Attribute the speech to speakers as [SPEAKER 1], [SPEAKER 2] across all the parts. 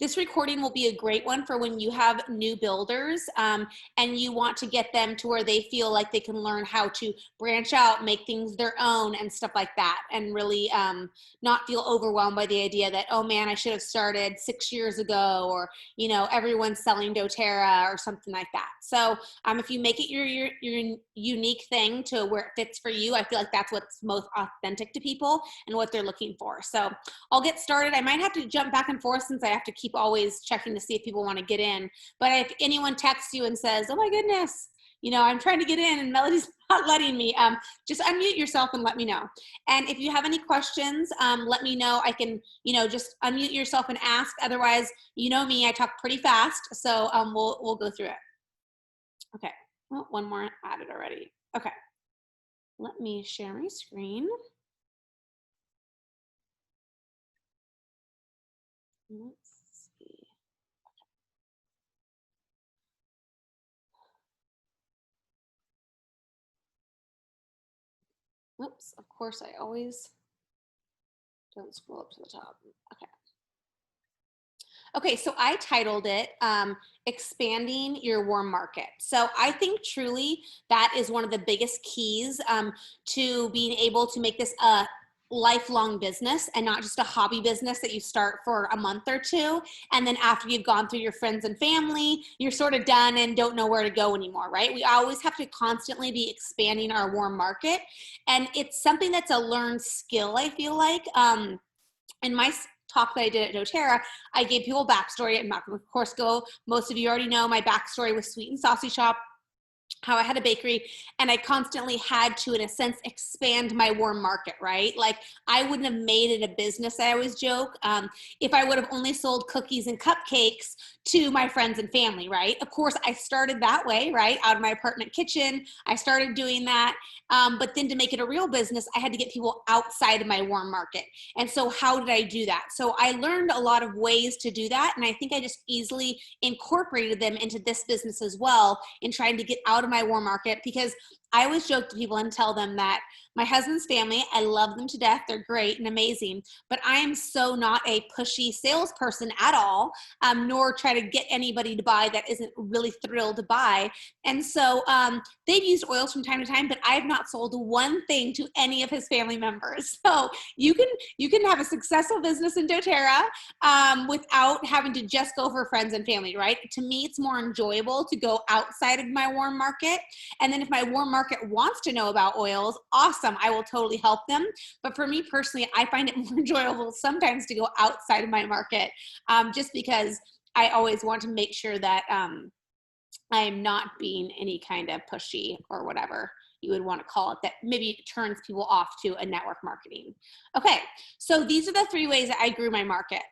[SPEAKER 1] This recording will be a great one for when you have new builders and you want to get them to where they feel like they can learn how to branch out, make things their own and stuff like that, and really not feel overwhelmed by the idea that, oh man, I should have started 6 years ago, or, you know, everyone's selling doTERRA or something like that. So if you make it your unique thing to where it fits for you, I feel like that's what's most authentic to people and what they're looking for. So I'll get started. I might have to jump back and forth since I have to keep always checking to see if people want to get in. But if anyone texts you and says, oh my goodness, you know, I'm trying to get in and Melody's not letting me, just unmute yourself and let me know. And if you have any questions, let me know. I can, you know, just unmute yourself and ask. Otherwise, you know me, I talk pretty fast. So we'll go through it. Okay, well, one more added already. Okay, let me share my screen. Let's see. Oops, of course I always don't scroll up to the top. Okay. Okay, so I titled it Expanding Your Warm Market. So I think truly that is one of the biggest keys to being able to make this a lifelong business and not just a hobby business that you start for a month or two. And then after you've gone through your friends and family, you're sort of done and don't know where to go anymore, right? We always have to constantly be expanding our warm market. And it's something that's a learned skill, I feel like. In my talk that I did at doTERRA, I gave people backstory. I'm not going to, of course, go. Most of you already know my backstory with Sweet and Saucy Shop, how I had a bakery, and I constantly had to, in a sense, expand my warm market, right? Like I wouldn't have made it a business, I always joke, if I would have only sold cookies and cupcakes to my friends and family, right? Of course, I started that way, right? Out of my apartment kitchen, I started doing that. But then to make it a real business, I had to get people outside of my warm market. And so how did I do that? So I learned a lot of ways to do that. And I think I just easily incorporated them into this business as well in trying to get out of my warm market, because I always joke to people and tell them that my husband's family, I love them to death. They're great and amazing, but I am so not a pushy salesperson at all, nor try to get anybody to buy that isn't really thrilled to buy. And so they've used oils from time to time, but I have not sold one thing to any of his family members. So you can have a successful business in doTERRA without having to just go for friends and family, right? To me, it's more enjoyable to go outside of my warm market. And then if my warm market wants to know about oils, awesome, I will totally help them. But for me personally, I find it more enjoyable sometimes to go outside of my market, just because I always want to make sure that I'm not being any kind of pushy or whatever you would want to call it, that maybe turns people off to a network marketing. Okay, so these are the 3 ways that I grew my market.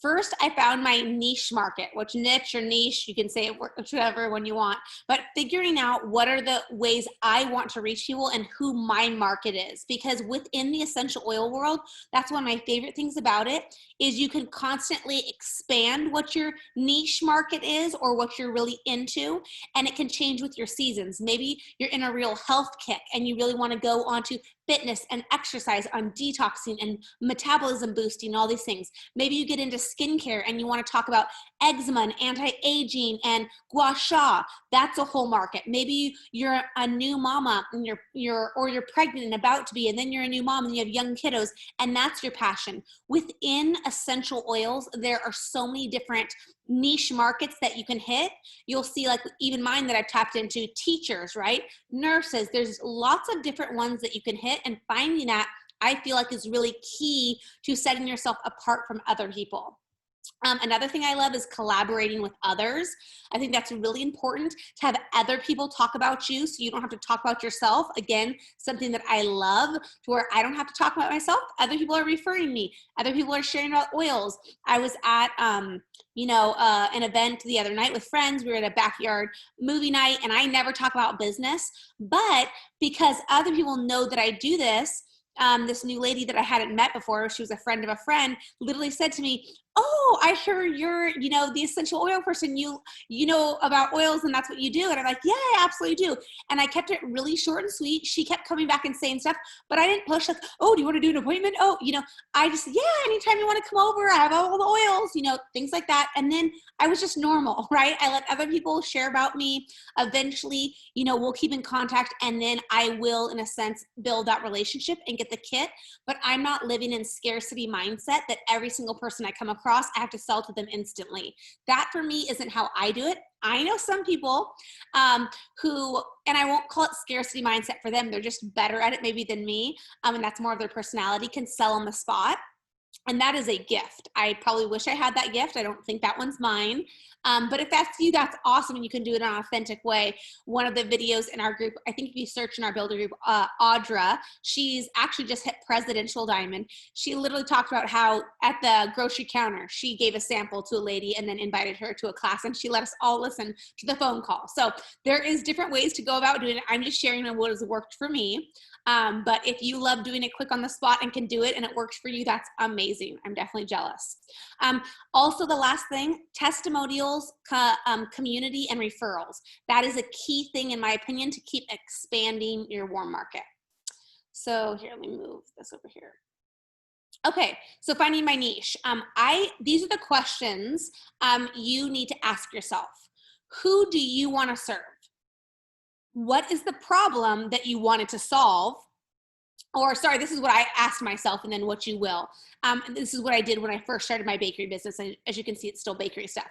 [SPEAKER 1] First, I found my niche market, which niche or niche, you can say it whichever one you want, but figuring out what are the ways I want to reach people and who my market is. Because within the essential oil world, that's one of my favorite things about it, is you can constantly expand what your niche market is or what you're really into, and it can change with your seasons. Maybe you're in a real health kick and you really want to go onto fitness and exercise, on detoxing and metabolism boosting, all these things. Maybe you get into skincare and you want to talk about eczema and anti-aging and gua sha. That's a whole market. Maybe you're a new mama and you're pregnant and about to be, and then you're a new mom and you have young kiddos, and that's your passion. Within essential oils, there are so many different niche markets that you can hit. You'll see, like even mine that I've tapped into, teachers, right? Nurses, there's lots of different ones that you can hit, and finding that, I feel like, is really key to setting yourself apart from other people. Another thing I love is collaborating with others. I think that's really important to have other people talk about you so you don't have to talk about yourself. Again, something that I love, to where I don't have to talk about myself. Other people are referring me. Other people are sharing about oils. I was at, an event the other night with friends. We were at a backyard movie night, and I never talk about business, but because other people know that I do this, this new lady that I hadn't met before, she was a friend of a friend, literally said to me, oh, I heard you're, the essential oil person. You know about oils and that's what you do. And I'm like, yeah, I absolutely do. And I kept it really short and sweet. She kept coming back and saying stuff, but I didn't push like, oh, do you want to do an appointment? Oh, I just, yeah, anytime you want to come over, I have all the oils, things like that. And then I was just normal, right? I let other people share about me. Eventually, we'll keep in contact, and then I will, in a sense, build that relationship and get the kit. But I'm not living in scarcity mindset that every single person I come across, I have to sell to them instantly. That for me isn't how I do it. I know some people who, and I won't call it scarcity mindset for them, they're just better at it maybe than me, and that's more of their personality, can sell on the spot. And that is a gift. I probably wish I had that gift. I don't think that one's mine. But if that's you, that's awesome. And you can do it in an authentic way. One of the videos in our group, I think if you search in our builder group, Audra, she's actually just hit Presidential Diamond. She literally talked about how at the grocery counter, she gave a sample to a lady and then invited her to a class, and she let us all listen to the phone call. So there is different ways to go about doing it. I'm just sharing what has worked for me. But if you love doing it quick on the spot and can do it and it works for you, that's amazing. I'm definitely jealous. Also, the last thing, testimonials, community, and referrals. That is a key thing, in my opinion, to keep expanding your warm market. So here, let me move this over here. Okay, so finding my niche. These are the questions you need to ask yourself. Who do you want to serve? What is the problem that you wanted to solve? Or sorry, this is what I asked myself, and then what you will. This is what I did when I first started my bakery business. And as you can see, it's still bakery stuff.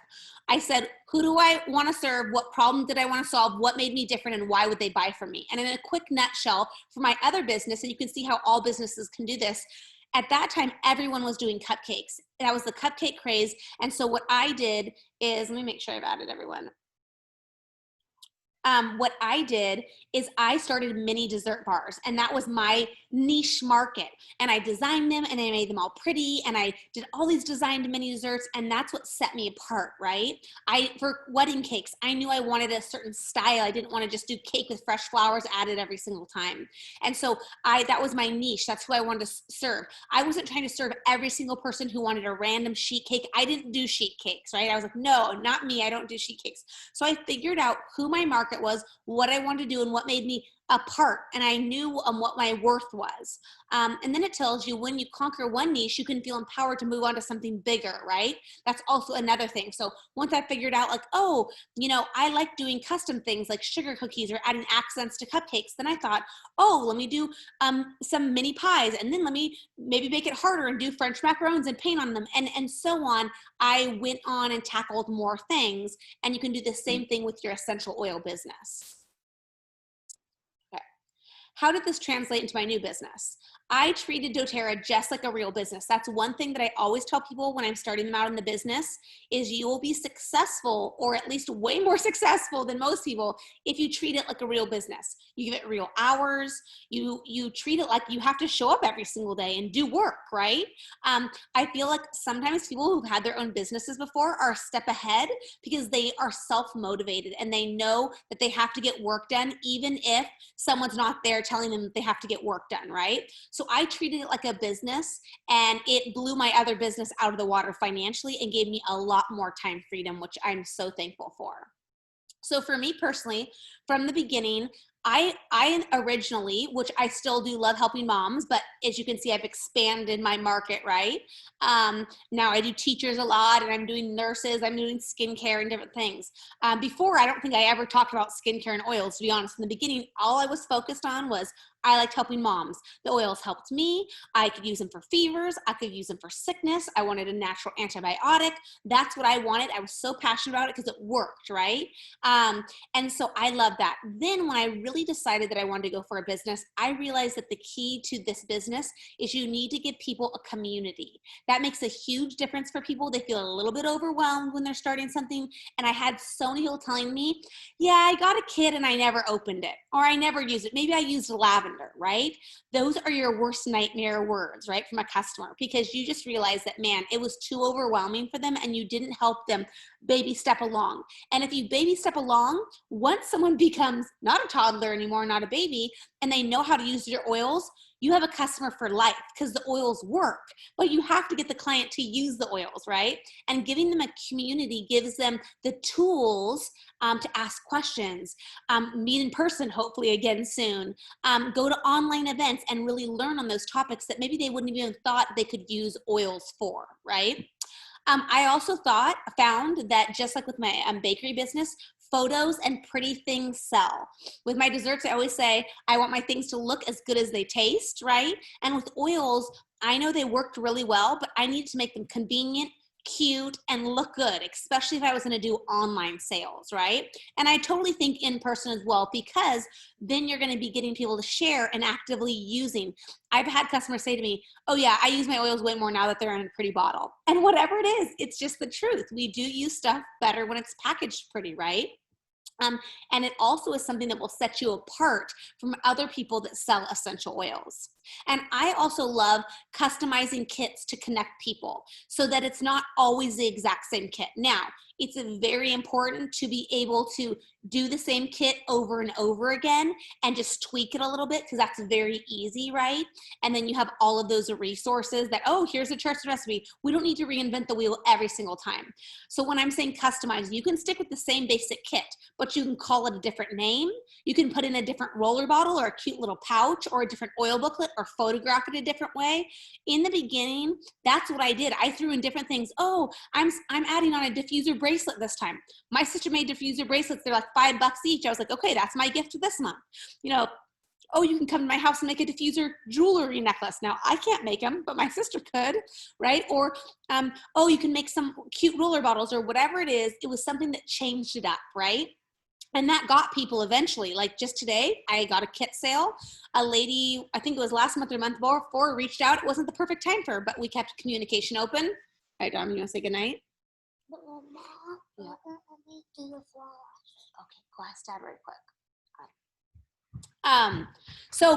[SPEAKER 1] I said, who do I want to serve? What problem did I want to solve? What made me different, and why would they buy from me? And in a quick nutshell, for my other business, and you can see how all businesses can do this, at that time, everyone was doing cupcakes. That was the cupcake craze. And so what I did is, let me make sure I've added everyone. What I did is I started mini dessert bars, and that was my niche market. And I designed them, and I made them all pretty, and I did all these designed mini desserts, and that's what set me apart, right? For wedding cakes, I knew I wanted a certain style. I didn't want to just do cake with fresh flowers added every single time. And so that was my niche. That's who I wanted to serve. I wasn't trying to serve every single person who wanted a random sheet cake. I didn't do sheet cakes, right? I was like, no, not me. I don't do sheet cakes. So I figured out who my market was, what I wanted to do, and what made me apart, and I knew what my worth was. And then it tells you when you conquer one niche, you can feel empowered to move on to something bigger, right? That's also another thing. So once I figured out like, oh, I like doing custom things like sugar cookies or adding accents to cupcakes, then I thought, oh, let me do some mini pies, and then let me maybe make it harder and do French macarons and paint on them, and so on. I went on and tackled more things, and you can do the same thing with your essential oil business. How did this translate into my new business? I treated doTERRA just like a real business. That's one thing that I always tell people when I'm starting them out in the business is you will be successful, or at least way more successful than most people, if you treat it like a real business. You give it real hours. You treat it like you have to show up every single day and do work, right? I feel like sometimes people who've had their own businesses before are a step ahead because they are self-motivated and they know that they have to get work done even if someone's not there telling them that they have to get work done, right? So I treated it like a business, and it blew my other business out of the water financially and gave me a lot more time freedom, which I'm so thankful for. So for me personally, from the beginning, I originally, which I still do love helping moms, but as you can see, I've expanded my market, right? Now I do teachers a lot, and I'm doing nurses, I'm doing skincare and different things. Before, I don't think I ever talked about skincare and oils, to be honest. In the beginning, all I was focused on was I liked helping moms. The oils helped me. I could use them for fevers. I could use them for sickness. I wanted a natural antibiotic. That's what I wanted. I was so passionate about it because it worked, right? And so I love that. Then when I really decided that I wanted to go for a business, I realized that the key to this business is you need to give people a community. That makes a huge difference for people. They feel a little bit overwhelmed when they're starting something. And I had so many people telling me, yeah, I got a kit and I never opened it, or I never used it. Maybe I used lavender, right? Those are your worst nightmare words, right, from a customer, because you just realize that, man, it was too overwhelming for them and you didn't help them baby step along. And if you baby step along, once someone becomes not a toddler anymore, not a baby, and they know how to use your oils, you have a customer for life because the oils work, but you have to get the client to use the oils, right? And giving them a community gives them the tools to ask questions, meet in person, hopefully again soon, go to online events and really learn on those topics that maybe they wouldn't even thought they could use oils for, right? I also found that just like with my bakery business, photos and pretty things sell. With my desserts, I always say, I want my things to look as good as they taste, right? And with oils, I know they worked really well, but I need to make them convenient, cute, and look good, especially if I was gonna do online sales, right? And I totally think in person as well, because then you're gonna be getting people to share and actively using. I've had customers say to me, oh yeah, I use my oils way more now that they're in a pretty bottle. And whatever it is, it's just the truth. We do use stuff better when it's packaged pretty, right? And it also is something that will set you apart from other people that sell essential oils. And I also love customizing kits to connect people so that it's not always the exact same kit. Now, it's very important to be able to do the same kit over and over again and just tweak it a little bit, because that's very easy, right? And then you have all of those resources that, oh, here's a trusted recipe. We don't need to reinvent the wheel every single time. So when I'm saying customize, you can stick with the same basic kit, but you can call it a different name. You can put in a different roller bottle or a cute little pouch or a different oil booklet or photograph it a different way. In the beginning, that's what I did. I threw in different things. Oh, I'm adding on a diffuser bracelet this time. My sister made diffuser bracelets. They're like $5 each. I was like, okay, that's my gift this month. You know, oh, you can come to my house and make a diffuser jewelry necklace. Now, I can't make them, but my sister could, right? Or, oh, you can make some cute roller bottles or whatever it is. It was something that changed it up, right? And that got people eventually. Like just today, I got a kit sale. A lady, I think it was last month or month before, reached out. It wasn't the perfect time for her, but we kept communication open. All right, Dom, you want to say goodnight? Yeah. Okay, go ask Dad right quick.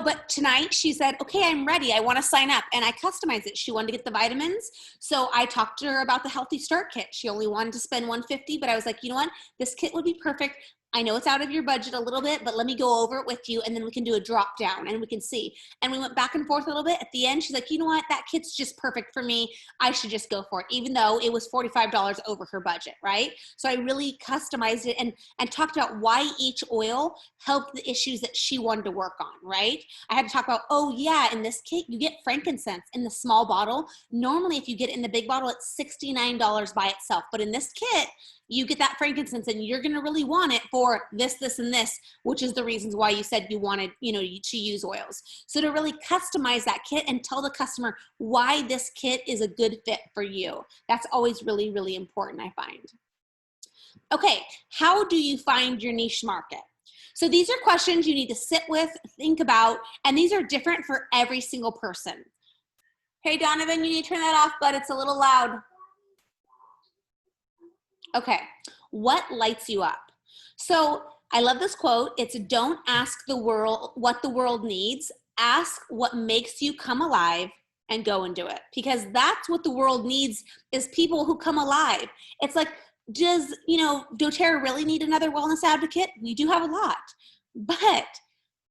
[SPEAKER 1] But tonight she said, okay, I'm ready. I want to sign up. And I customized it. She wanted to get the vitamins. So I talked to her about the Healthy Start kit. She only wanted to spend $150, but I was like, you know what? This kit would be perfect. I know it's out of your budget a little bit, but let me go over it with you, and then we can do a drop down and we can see. And we went back and forth a little bit. At the end, she's like, you know what? That kit's just perfect for me. I should just go for it, even though it was $45 over her budget, right? So I really customized it and talked about why each oil helped the issues that she wanted to work on, right? I had to talk about, oh yeah, in this kit, you get frankincense in the small bottle. Normally, if you get it in the big bottle, it's $69 by itself. But in this kit, you get that frankincense and you're going to really want it for this, this, and this, which is the reasons why you said you wanted, to use oils. So to really customize that kit and tell the customer why this kit is a good fit for you. That's always really, really important, I find. Okay, how do you find your niche market? So these are questions you need to sit with, think about, and these are different for every single person. Hey, Donovan, you need to turn that off, but it's a little loud. Okay, what lights you up? So I love this quote. It's don't ask the world what the world needs. Ask what makes you come alive and go and do it. Because that's what the world needs, is people who come alive. It's like, does, doTERRA really need another wellness advocate? We do have a lot, but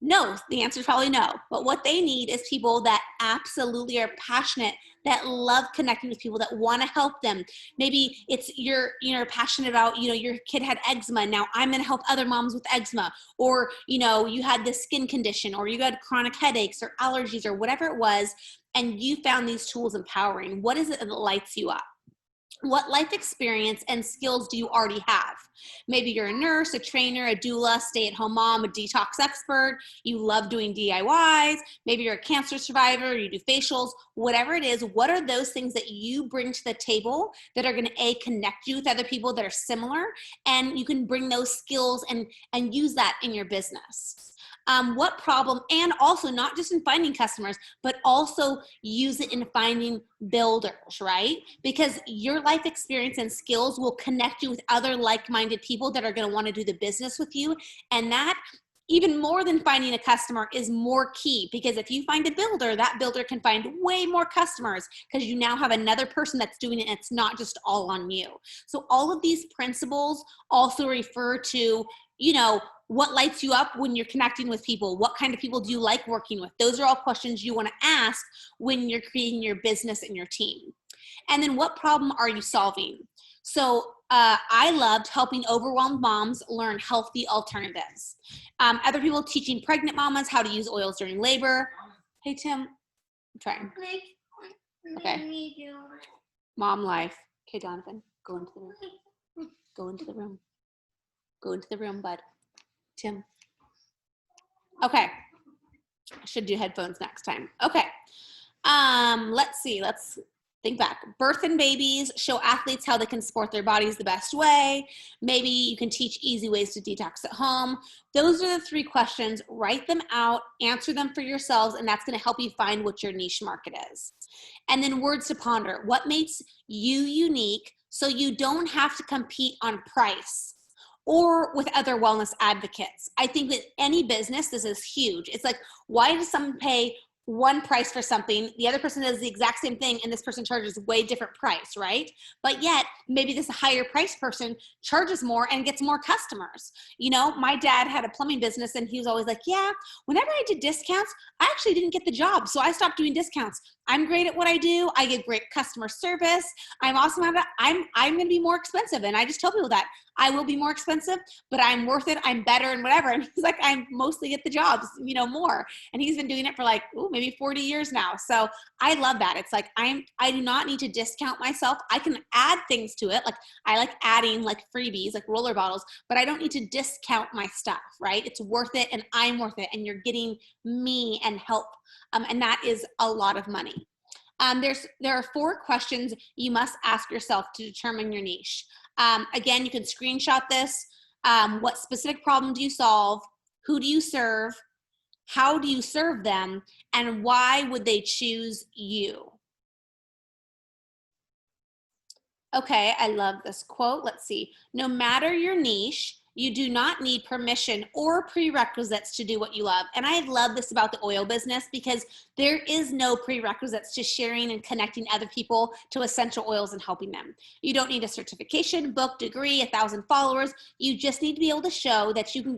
[SPEAKER 1] no, the answer is probably no. But what they need is people that absolutely are passionate, that love connecting with people, that want to help them. Maybe it's you're passionate about, your kid had eczema. Now I'm going to help other moms with eczema. Or, you had this skin condition, or you had chronic headaches or allergies or whatever it was, and you found these tools empowering. What is it that lights you up? What life experience and skills do you already have? Maybe you're a nurse, a trainer, a doula, stay-at-home mom, a detox expert. You love doing DIYs. Maybe you're a cancer survivor. You do facials. Whatever it is, what are those things that you bring to the table that are going to connect you with other people that are similar, and you can bring those skills and use that in your business? What problem, and also not just in finding customers, but also use it in finding builders, right? Because your life experience and skills will connect you with other like-minded people that are going to want to do the business with you. And that, even more than finding a customer, is more key, because if you find a builder, that builder can find way more customers because you now have another person that's doing it and it's not just all on you. So all of these principles also refer to, What lights you up when you're connecting with people? What kind of people do you like working with? Those are all questions you want to ask when you're creating your business and your team. And then what problem are you solving? So I loved helping overwhelmed moms learn healthy alternatives. Other people teaching pregnant mamas how to use oils during labor. Hey, Tim, I'm trying. Okay. Mom life. Okay, Donovan, go into the room. Go into the room. Go into the room, bud. Tim. Okay. I should do headphones next time. Okay. Let's see. Let's think back. Birth and babies, show athletes how they can support their bodies the best way. Maybe you can teach easy ways to detox at home. Those are the 3 questions. Write them out, answer them for yourselves, and that's going to help you find what your niche market is. And then words to ponder. What makes you unique so you don't have to compete on price or with other wellness advocates? I think that any business, this is huge. It's like, why does someone pay one price for something, the other person does the exact same thing, and this person charges way different price, right? But yet, maybe this higher price person charges more and gets more customers. You know, my dad had a plumbing business, and he was always like, yeah, whenever I did discounts, I actually didn't get the job, so I stopped doing discounts. I'm great at what I do. I get great customer service. I'm awesome at it. I'm going to be more expensive. And I just tell people that I will be more expensive, but I'm worth it. I'm better and whatever. And he's like, I mostly get the jobs, you know, more. And he's been doing it for like, maybe 40 years now. So I love that. It's like, I do not need to discount myself. I can add things to it. Like I like adding like freebies, like roller bottles, but I don't need to discount my stuff, right? It's worth it and I'm worth it. And you're getting me and help. And that is a lot of money. There are 4 questions you must ask yourself to determine your niche. Again, you can screenshot this. What specific problem do you solve? Who do you serve? How do you serve them? And why would they choose you? Okay, I love this quote. Let's see. No matter your niche, you do not need permission or prerequisites to do what you love. And I love this about the oil business because there is no prerequisites to sharing and connecting other people to essential oils and helping them. You don't need a certification, book, degree, 1,000 followers. You just need to be able to show that you can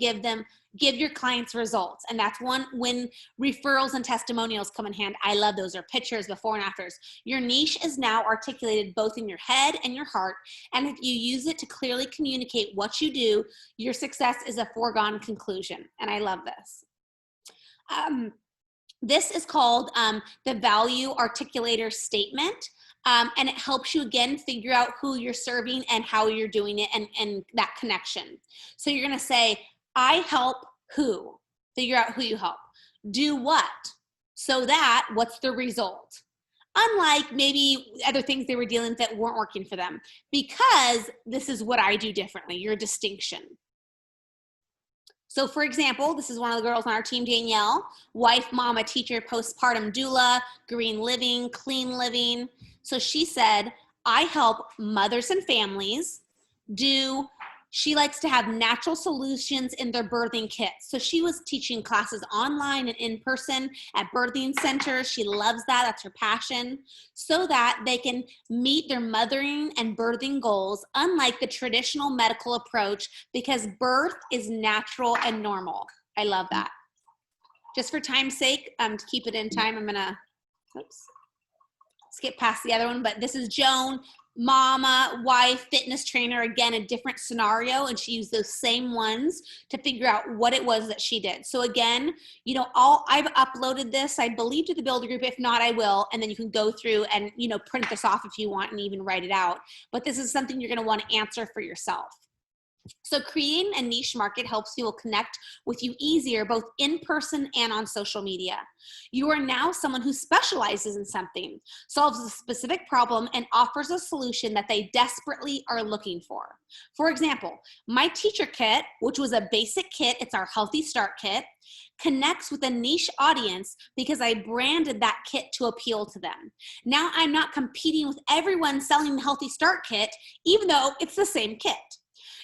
[SPEAKER 1] give your clients results. And that's when referrals and testimonials come in hand. I love those, or pictures before and afters. Your niche is now articulated both in your head and your heart. And if you use it to clearly communicate what you do, your success is a foregone conclusion. And I love this. This is called the value articulator statement. And it helps you, again, figure out who you're serving and how you're doing it and that connection. So you're going to say, I help who? Figure out who you help. Do what? So that, what's the result? Unlike maybe other things they were dealing with that weren't working for them. Because this is what I do differently, your distinction. So for example, this is one of the girls on our team, Danielle, wife, mama, teacher, postpartum doula, green living, clean living. So she said, I help mothers and families she likes to have natural solutions in their birthing kits. So she was teaching classes online and in person at birthing centers. She loves that. That's her passion. So that they can meet their mothering and birthing goals, unlike the traditional medical approach, because birth is natural and normal. I love that. Just for time's sake, to keep it in time, I'm gonna, skip past the other one, but this is Joan, mama, wife, fitness trainer, again, a different scenario, and she used those same ones to figure out what it was that she did. So again, you know, I've uploaded this, I believe, to the Builder Group. If not, I will, and then you can go through and, you know, print this off if you want and even write it out. But this is something you're going to want to answer for yourself. So creating a niche market helps people connect with you easier, both in person and on social media. You are now someone who specializes in something, solves a specific problem, and offers a solution that they desperately are looking for. For example, my teacher kit, which was a basic kit, it's our Healthy Start Kit, connects with a niche audience because I branded that kit to appeal to them. Now I'm not competing with everyone selling the Healthy Start Kit, even though it's the same kit.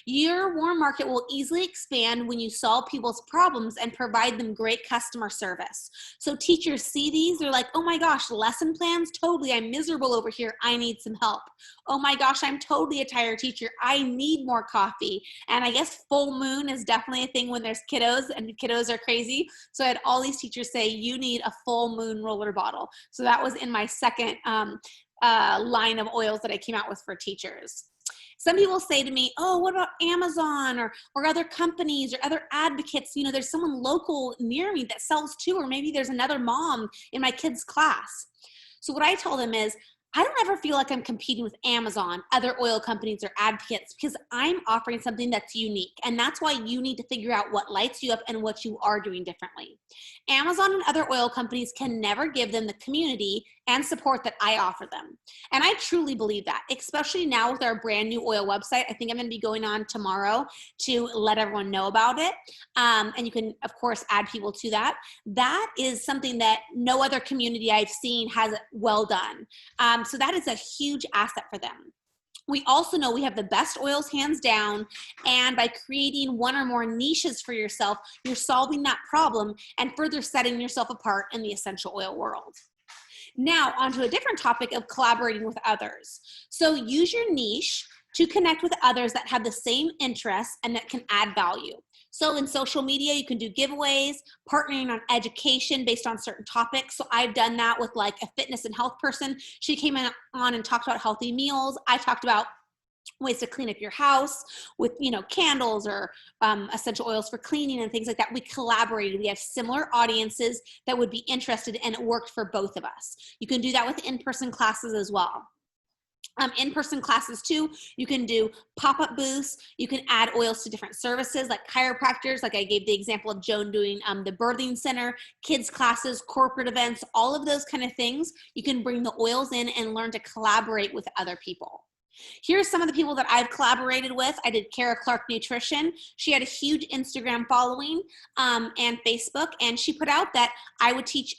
[SPEAKER 1] Your warm market will easily expand when you solve people's problems and provide them great customer service. So teachers see these, they're like, oh my gosh, lesson plans, totally, I'm miserable over here, I need some help. Oh my gosh, I'm totally a tired teacher, I need more coffee. And I guess full moon is definitely a thing when there's kiddos, and kiddos are crazy. So I had all these teachers say, you need a full moon roller bottle. So that was in my second line of oils that I came out with for teachers. Some people say to me, oh, what about Amazon or other companies or other advocates? You know, there's someone local near me that sells too, or maybe there's another mom in my kid's class. So what I tell them is, I don't ever feel like I'm competing with Amazon, other oil companies, or advocates, because I'm offering something that's unique. And that's why you need to figure out what lights you up and what you are doing differently. Amazon and other oil companies can never give them the community and support that I offer them. And I truly believe that, especially now with our brand new oil website. I think I'm going to be going on tomorrow to let everyone know about it. And you can, of course, add people to that. That is something that no other community I've seen has well done. So that is a huge asset for them. We also know we have the best oils hands down, and by creating one or more niches for yourself, you're solving that problem and further setting yourself apart in the essential oil world. Now, onto a different topic of collaborating with others. So use your niche to connect with others that have the same interests and that can add value. So in social media, you can do giveaways, partnering on education based on certain topics. So I've done that with like a fitness and health person. She came on and talked about healthy meals. I talked about ways to clean up your house with, you know, candles or essential oils for cleaning and things like that. We collaborated. We have similar audiences that would be interested, and it worked for both of us. You can do that with in-person classes as well. In-person classes too, you can do pop-up booths. You can add oils to different services like chiropractors, like I gave the example of Joan doing the birthing center, kids classes, corporate events, all of those kind of things. You can bring the oils in and learn to collaborate with other people. Here's some of the people that I've collaborated with. I did Kara Clark Nutrition. She had a huge Instagram following and Facebook, and she put out that I would teach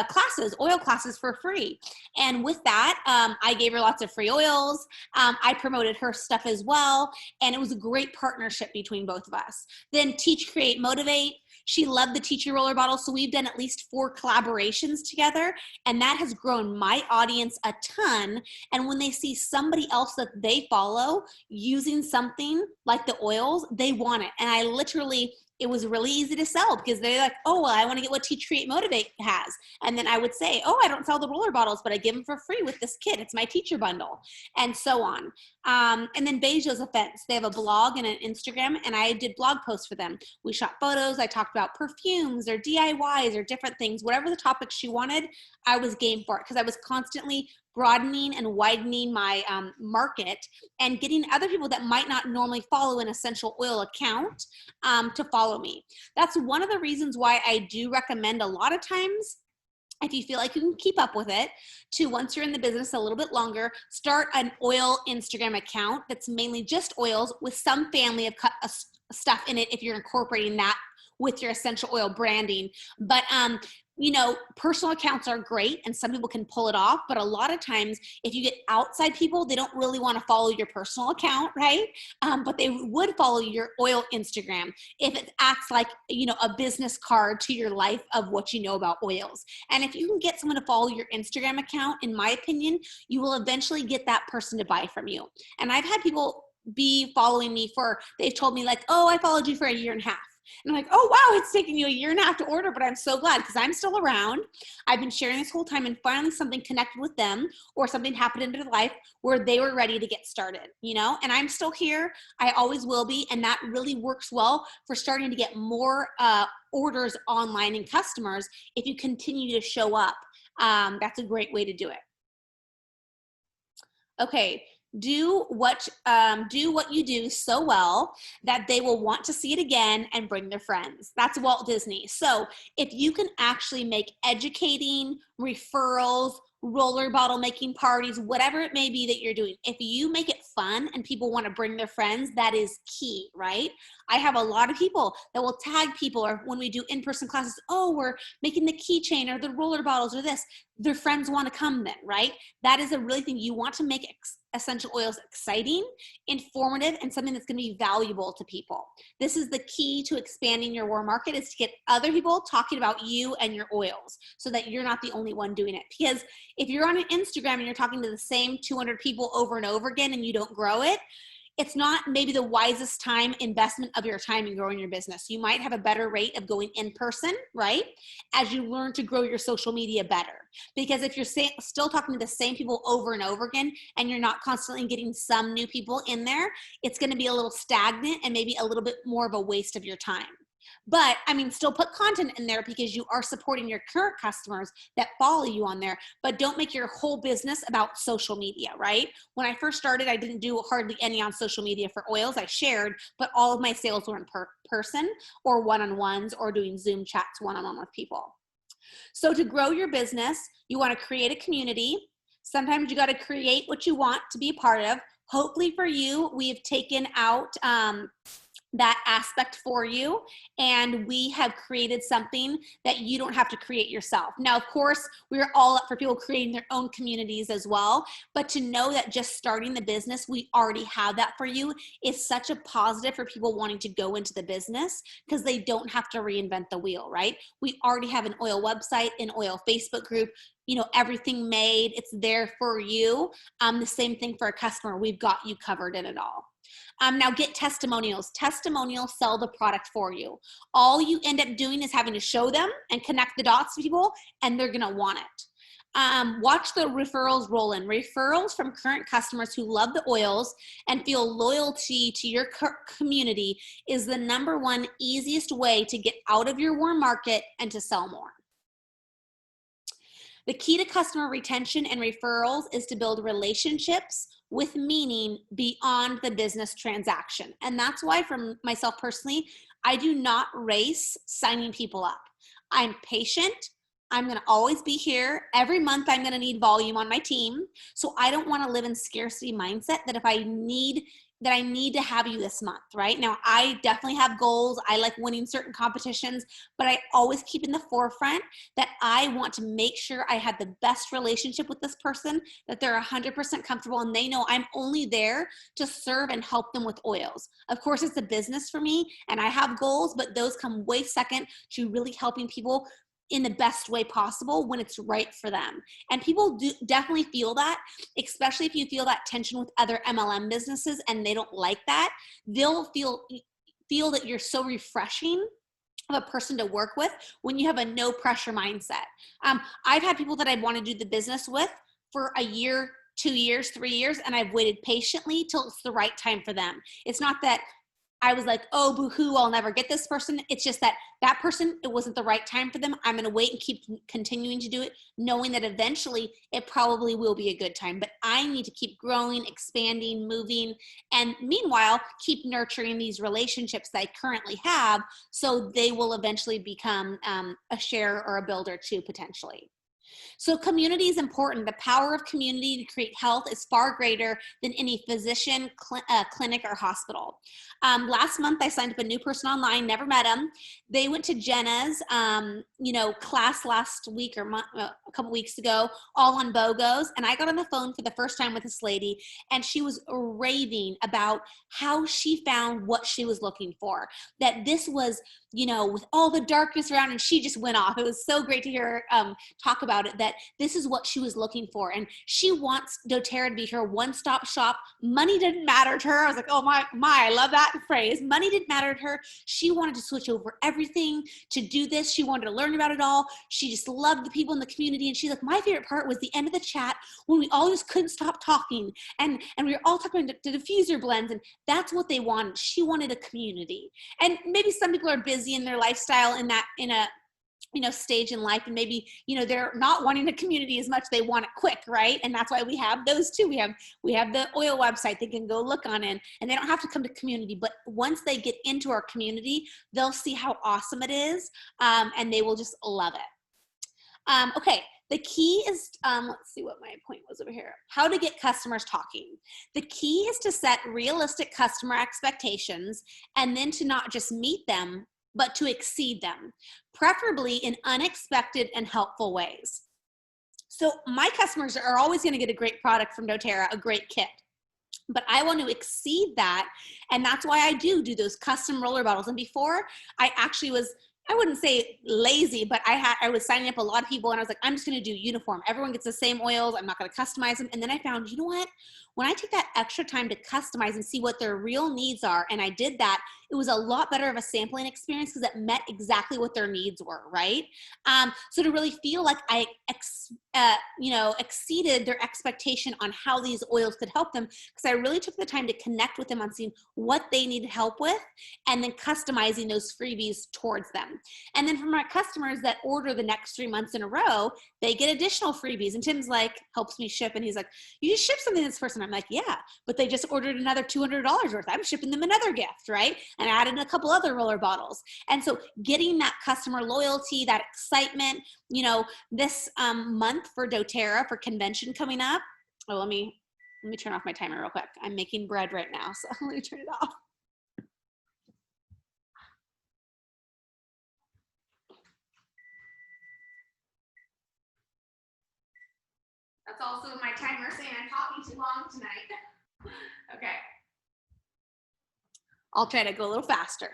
[SPEAKER 1] classes, oil classes for free. And with that, I gave her lots of free oils. I promoted her stuff as well, and it was a great partnership between both of us. Then Teach, Create, Motivate. She loved the Teacher Roller Bottle, so we've done at least 4 collaborations together, and that has grown my audience a ton. And when they see somebody else that they follow using something like the oils, they want it. And I literally, it was really easy to sell because they're like, oh, well, I want to get what Teach, Create, Motivate has. And then I would say, oh, I don't sell the roller bottles, but I give them for free with this kit. It's my teacher bundle, and so on. And then Beijo's Offense. They have a blog and an Instagram, and I did blog posts for them. We shot photos. I talked about perfumes or DIYs or different things. Whatever the topic she wanted, I was game for it because I was constantly broadening and widening my market and getting other people that might not normally follow an essential oil account to follow me. That's one of the reasons why I do recommend a lot of times, if you feel like you can keep up with it, to once you're in the business a little bit longer, start an oil Instagram account that's mainly just oils with some family of stuff in it if you're incorporating that with your essential oil branding. But you know, personal accounts are great and some people can pull it off, but a lot of times if you get outside people, they don't really want to follow your personal account, right? But they would follow your oil Instagram if it acts like, you know, a business card to your life of what you know about oils. And if you can get someone to follow your Instagram account, in my opinion, you will eventually get that person to buy from you. And I've had people be following me for, they've told me like, oh, I followed you for a year and a half. And I'm like, oh, wow, it's taken you a year and a half to order, but I'm so glad because I'm still around. I've been sharing this whole time, and finally something connected with them or something happened in their life where they were ready to get started, you know, and I'm still here. I always will be. And that really works well for starting to get more orders online and customers if you continue to show up. That's a great way to do it. Okay. Do what you do so well that they will want to see it again and bring their friends. That's Walt Disney. So if you can actually make educating, referrals, roller bottle making parties, whatever it may be that you're doing, if you make it fun and people want to bring their friends, that is key, right? I have a lot of people that will tag people, or when we do in-person classes, oh, we're making the keychain or the roller bottles or this. their friends want to come then, right? That is a really thing. You want to make essential oils exciting, informative, and something that's going to be valuable to people. This is the key to expanding your warm market, is to get other people talking about you and your oils so that you're not the only one doing it. Because if you're on an Instagram and you're talking to the same 200 people over and over again and you don't grow it, it's not maybe the wisest time investment of your time in growing your business. You might have a better rate of going in person, right? As you learn to grow your social media better. Because if you're still talking to the same people over and over again, and you're not constantly getting some new people in there, it's going to be a little stagnant and maybe a little bit more of a waste of your time. But I mean, still put content in there because you are supporting your current customers that follow you on there, but don't make your whole business about social media, right? When I first started, I didn't do hardly any on social media for oils. I shared, but all of my sales were in person or one-on-ones or doing Zoom chats one-on-one with people. So to grow your business, you want to create a community. Sometimes you got to create what you want to be a part of. Hopefully for you, we've taken out that aspect for you, and we have created something that you don't have to create yourself. Now, of course, we're all up for people creating their own communities as well, but to know that just starting the business, we already have that for you, is such a positive for people wanting to go into the business, because they don't have to reinvent the wheel, right? We already have an oil website, an oil Facebook group, you know, everything made, it's there for you. The same thing for a customer. We've got you covered in it all. Now get testimonials. Testimonials sell the product for you. All you end up doing is having to show them and connect the dots to people, and they're gonna want it. Watch the referrals roll in. Referrals from current customers who love the oils and feel loyalty to your community is the #1 easiest way to get out of your warm market and to sell more. The key to customer retention and referrals is to build relationships with meaning beyond the business transaction. And that's why, for myself personally, I do not race signing people up. I'm patient. I'm going to always be here. Every month I'm going to need volume on my team. So I don't want to live in scarcity mindset that I need to have you this month, right? Now, I definitely have goals. I like winning certain competitions, but I always keep in the forefront that I want to make sure I have the best relationship with this person, that they're 100% comfortable and they know I'm only there to serve and help them with oils. Of course, it's a business for me and I have goals, but those come way second to really helping people in the best way possible when it's right for them. And people do definitely feel that, especially if you feel that tension with other MLM businesses and they don't like that. They'll feel that you're so refreshing of a person to work with when you have a no pressure mindset. I've had people that I want to do the business with for a year, 2 years, 3 years, and I've waited patiently till it's the right time for them. It's not that I was like, oh, boo-hoo, I'll never get this person. It's just that person, it wasn't the right time for them. I'm going to wait and keep continuing to do it, knowing that eventually it probably will be a good time. But I need to keep growing, expanding, moving, and meanwhile, keep nurturing these relationships that I currently have so they will eventually become a share or a builder too, potentially. So community is important. The power of community to create health is far greater than any physician, clinic, or hospital. Last month, I signed up a new person online, never met them. They went to Jenna's, class last week or a couple weeks ago, all on BOGOs. And I got on the phone for the first time with this lady, and she was raving about how she found what she was looking for. That this was, with all the darkness around, and she just went off. It was so great to hear her talk about it, that this is what she was looking for. And she wants doTERRA to be her one-stop shop. Money didn't matter to her. I was like, oh my, I love that phrase. Money didn't matter to her. She wanted to switch over everything to do this. She wanted to learn about it all. She just loved the people in the community. And she's like, my favorite part was the end of the chat when we all just couldn't stop talking. And we were all talking to diffuser blends. And that's what they wanted. She wanted a community. And maybe some people are busy in their lifestyle in a stage in life, and maybe they're not wanting a community as much. They want it quick, right? And that's why we have those too. We have the oil website they can go look on in, and they don't have to come to community. But once they get into our community, they'll see how awesome it is, and they will just love it. Okay. The key is, let's see what my point was over here. How to get customers talking. The key is to set realistic customer expectations, and then to not just meet them, but to exceed them, preferably in unexpected and helpful ways. So my customers are always going to get a great product from doTERRA, a great kit. But I want to exceed that. And that's why I do those custom roller bottles. And before, I actually was, I wouldn't say lazy, but I was signing up a lot of people and I was like, I'm just going to do uniform. Everyone gets the same oils. I'm not going to customize them. And then I found, you know what? When I take that extra time to customize and see what their real needs are, and I did that, it was a lot better of a sampling experience because it met exactly what their needs were, right? So to really feel like I exceeded their expectation on how these oils could help them, because I really took the time to connect with them on seeing what they needed help with and then customizing those freebies towards them. And then for my customers that order the next 3 months in a row, they get additional freebies. And Tim's like, helps me ship. And he's like, you just ship something this person. I'm like, yeah, but they just ordered another $200 worth. I'm shipping them another gift, right? And I added a couple other roller bottles. And so getting that customer loyalty, that excitement, this month for doTERRA, for convention coming up. Oh, let me turn off my timer real quick. I'm making bread right now, so let me turn it off. That's also my timer saying I'm talking too long tonight. Okay. I'll try to go a little faster.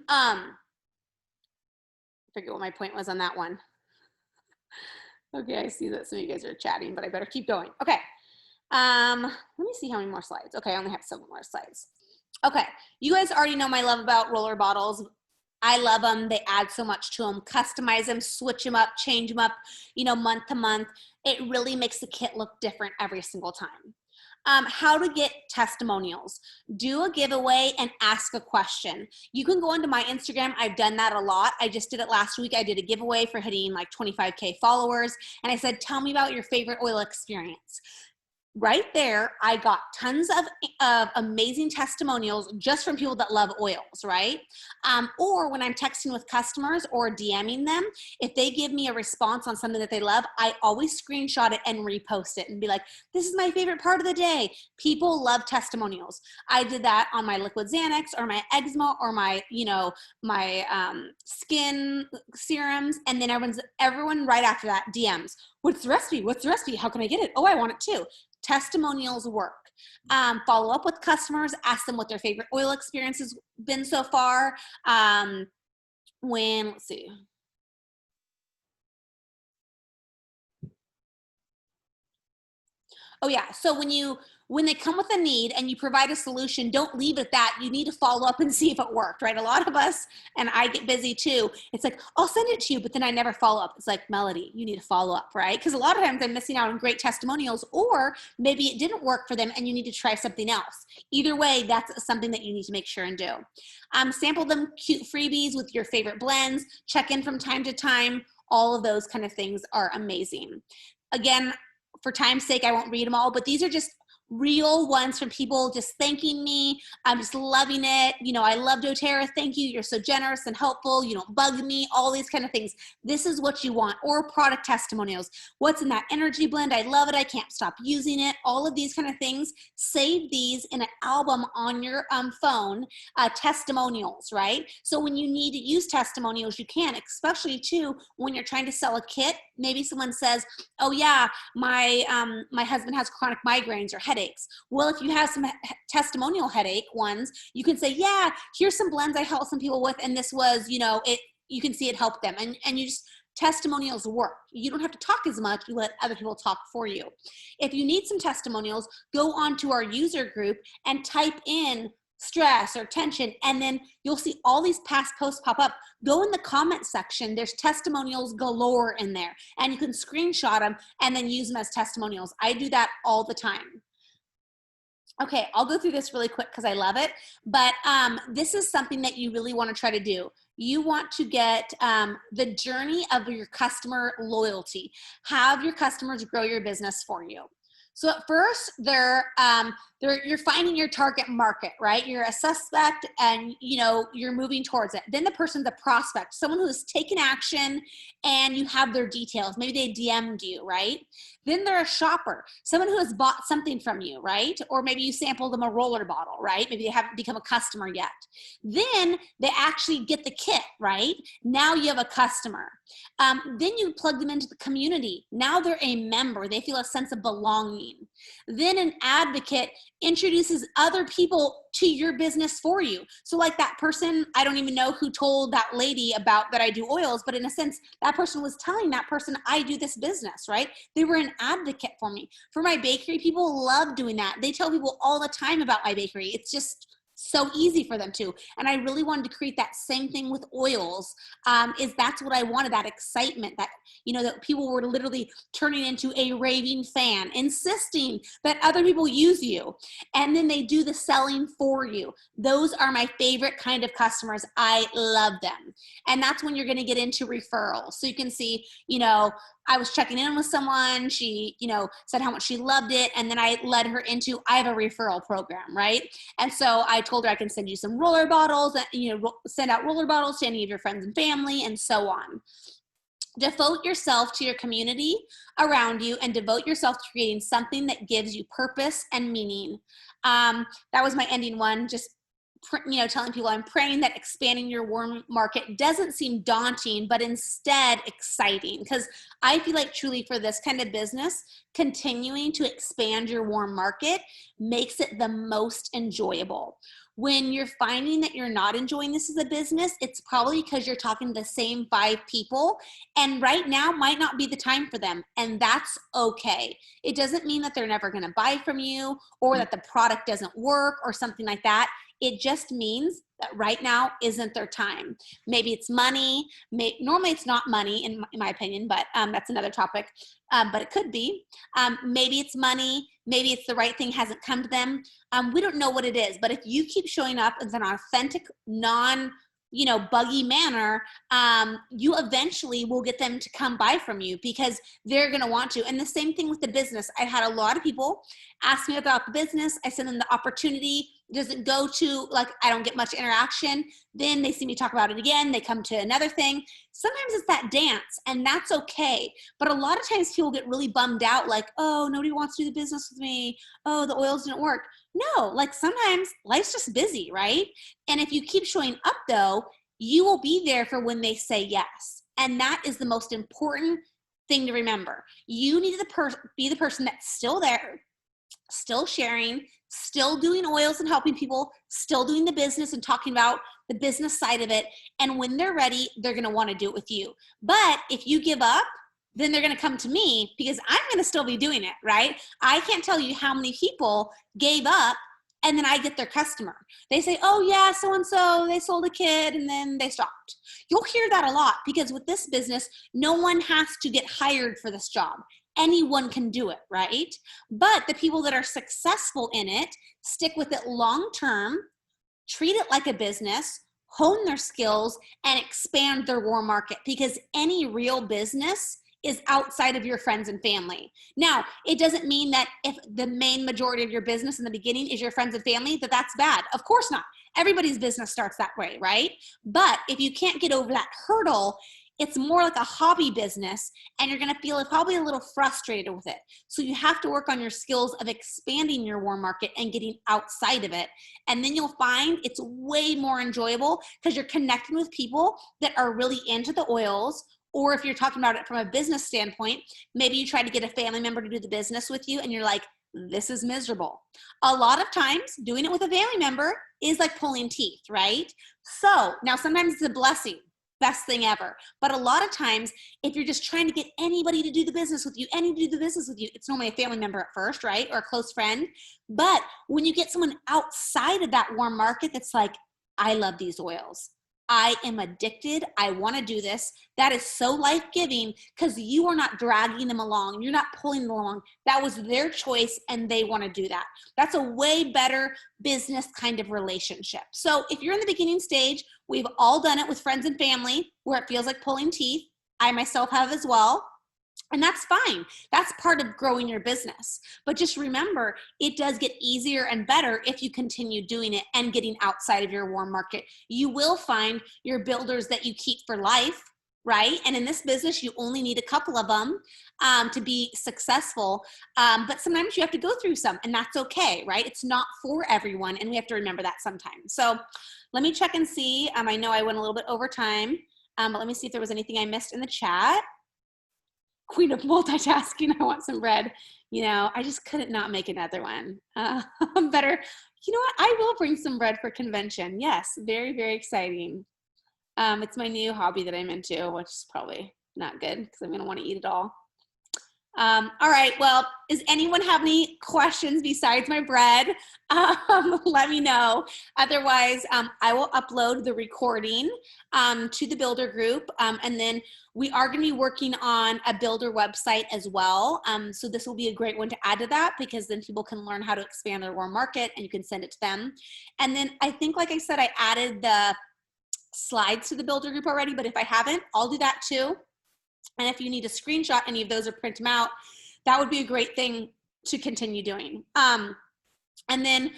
[SPEAKER 1] I forget what my point was on that one. Okay, I see that some of you guys are chatting, but I better keep going. Okay. Let me see how many more slides. Okay, I only have 7 more slides. Okay, you guys already know my love about roller bottles. I love them. They add so much to them. Customize them, switch them up, change them up, month to month. It really makes the kit look different every single time. How to get testimonials. Do a giveaway and ask a question. You can go into my Instagram. I've done that a lot. I just did it last week. I did a giveaway for hitting like 25K followers. And I said, tell me about your favorite oil experience. Right there, I got tons of amazing testimonials just from people that love oils, right? Or when I'm texting with customers or DMing them, if they give me a response on something that they love, I always screenshot it and repost it and be like, this is my favorite part of the day. People love testimonials. I did that on my Liquid Xanax or my eczema or my skin serums. And then everyone right after that DMs, what's the recipe? What's the recipe? How can I get it? Oh, I want it too. Testimonials work. Follow up with customers, ask them what their favorite oil experience has been so far. Let's see. Oh yeah, so when they come with a need and you provide a solution, don't leave it at that. You need to follow up and see if it worked, right? A lot of us, and I get busy too, it's like, I'll send it to you, but then I never follow up. It's like, Melody, you need to follow up, right? Because a lot of times I'm missing out on great testimonials, or maybe it didn't work for them and you need to try something else. Either way, that's something that you need to make sure and do. Sample them cute freebies with your favorite blends, check in from time to time. All of those kind of things are amazing. Again, for time's sake, I won't read them all, but these are just real ones from people just thanking me. I'm just loving it. I love doTERRA. Thank you. You're so generous and helpful. You don't bug me. All these kind of things. This is what you want. Or product testimonials. What's in that energy blend? I love it. I can't stop using it. All of these kind of things. Save these in an album on your phone. Testimonials, right? So when you need to use testimonials, you can, especially too when you're trying to sell a kit. Maybe someone says, oh yeah, my husband has chronic migraines or headaches. Well, if you have some testimonial headache ones, you can say, yeah, here's some blends I helped some people with, and this was, you can see it helped them. And you just, testimonials work. You don't have to talk as much. You let other people talk for you. If you need some testimonials, go on to our user group and type in stress or tension, and then you'll see all these past posts pop up. Go in the comment section. There's testimonials galore in there, and you can screenshot them and then use them as testimonials. I do that all the time. Okay, I'll go through this really quick because I love it, but this is something that you really want to try to do. You want to get the journey of your customer loyalty. Have your customers grow your business for you. So at first, they're you're finding your target market, right? You're a suspect and you're moving towards it. Then the person's a prospect, someone who has taken action and you have their details. Maybe they DM'd you, right? Then they're a shopper, someone who has bought something from you, right? Or maybe you sampled them a roller bottle, right? Maybe they haven't become a customer yet. Then they actually get the kit, right? Now you have a customer. Then you plug them into the community. Now they're a member. They feel a sense of belonging. Then an advocate introduces other people to your business for you. So like that person, I don't even know who told that lady about that I do oils, but in a sense, that person was telling that person I do this business, right? They were an advocate for me. For my bakery, people love doing that. They tell people all the time about my bakery. It's just so easy for them to. And I really wanted to create that same thing with oils. Is that's what I wanted, that excitement, that, that people were literally turning into a raving fan, insisting that other people use you. And then they do the selling for you. Those are my favorite kind of customers. I love them. And that's when you're going to get into referrals. So you can see, I was checking in with someone. She, said how much she loved it. And then I led her into, I have a referral program, right? And so I told her I can send you some roller bottles, send out roller bottles to any of your friends and family and so on. Devote yourself to your community around you and devote yourself to creating something that gives you purpose and meaning. That was my ending one. Just telling people I'm praying that expanding your warm market doesn't seem daunting, but instead exciting. Because I feel like truly for this kind of business, continuing to expand your warm market makes it the most enjoyable. When you're finding that you're not enjoying this as a business, it's probably because you're talking to the same 5 people, and right now might not be the time for them, and that's okay. It doesn't mean that they're never going to buy from you or that the product doesn't work or something like that. It just means that right now isn't their time. Maybe it's money. Normally it's not money in my opinion, but that's another topic. But it could be. Maybe it's money. Maybe it's the right thing hasn't come to them. We don't know what it is, but if you keep showing up in an authentic, buggy manner, you eventually will get them to come buy from you because they're going to want to. And the same thing with the business. I had a lot of people ask me about the business. I send them the opportunity. It doesn't go to, I don't get much interaction. Then they see me talk about it again. They come to another thing. Sometimes it's that dance, and that's okay. But a lot of times people get really bummed out, oh, nobody wants to do the business with me. Oh, the oils didn't work. No, sometimes life's just busy, right? And if you keep showing up though, you will be there for when they say yes. And that is the most important thing to remember. You need to be the person that's still there, still sharing, still doing oils and helping people, still doing the business and talking about the business side of it. And when they're ready, they're going to want to do it with you. But if you give up, then they're going to come to me because I'm going to still be doing it, right? I can't tell you how many people gave up and then I get their customer. They say, oh yeah, so-and-so, they sold a kid and then they stopped. You'll hear that a lot because with this business, no one has to get hired for this job. Anyone can do it, right? But the people that are successful in it stick with it long-term, treat it like a business, hone their skills, and expand their warm market because any real business is outside of your friends and family. Now, it doesn't mean that if the main majority of your business in the beginning is your friends and family, that's bad. Of course not. Everybody's business starts that way, right? But if you can't get over that hurdle, it's more like a hobby business and you're going to feel probably a little frustrated with it. So you have to work on your skills of expanding your warm market and getting outside of it. And then you'll find it's way more enjoyable because you're connecting with people that are really into the oils. Or if you're talking about it from a business standpoint, maybe you try to get a family member to do the business with you and you're like, this is miserable. A lot of times doing it with a family member is like pulling teeth, right? So now sometimes it's a blessing. Best thing ever. But a lot of times, if you're just trying to get anybody to do the business with you, it's normally a family member at first, right? Or a close friend. But when you get someone outside of that warm market that's like, I love these oils. I am addicted. I want to do this. That is so life-giving because you are not dragging them along. You're not pulling them along. That was their choice and they want to do that. That's a way better business kind of relationship. So if you're in the beginning stage, we've all done it with friends and family where it feels like pulling teeth. I myself have as well. And that's fine. That's part of growing your business. But just remember, it does get easier and better if you continue doing it and getting outside of your warm market. You will find your builders that you keep for life, right? And in this business, you only need a couple of them to be successful. But sometimes you have to go through some, and that's okay, right? It's not for everyone, and we have to remember that sometimes. So let me check and see. I know I went a little bit over time, but let me see if there was anything I missed in the chat. Queen of multitasking. I want some bread. You know, I just couldn't not make another one. Better. You know what? I will bring some bread for convention. Yes, very, very exciting. It's my new hobby that I'm into, which is probably not good because I'm going to want to eat it all. All right, well, does anyone have any questions besides my bread? Let me know. Otherwise, I will upload the recording to the builder group. And then we are gonna be working on a builder website as well. So this will be a great one to add to that, because then people can learn how to expand their warm market and you can send it to them. And then I think, like I said, I added the slides to the builder group already, but if I haven't, I'll do that too. And if you need to screenshot any of those or print them out, that would be a great thing to continue doing. And then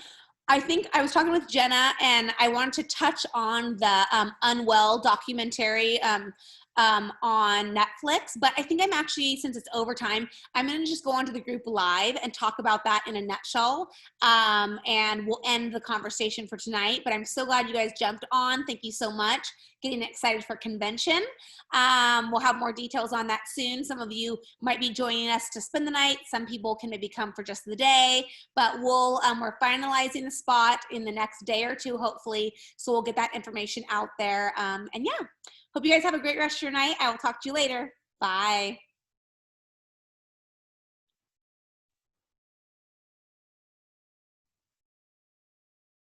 [SPEAKER 1] I think I was talking with Jenna, and I wanted to touch on the Unwell documentary on Netflix. But I think I'm actually, since it's overtime, I'm going to just go onto the group live and talk about that in a nutshell. And we'll end the conversation for tonight. But I'm so glad you guys jumped on. Thank you so much. Getting excited for convention. We'll have more details on that soon. Some of you might be joining us to spend the night. Some people can maybe come for just the day, but we're finalizing the spot in the next day or two, hopefully. So we'll get that information out there. And yeah, hope you guys have a great rest of your night. I will talk to you later. Bye.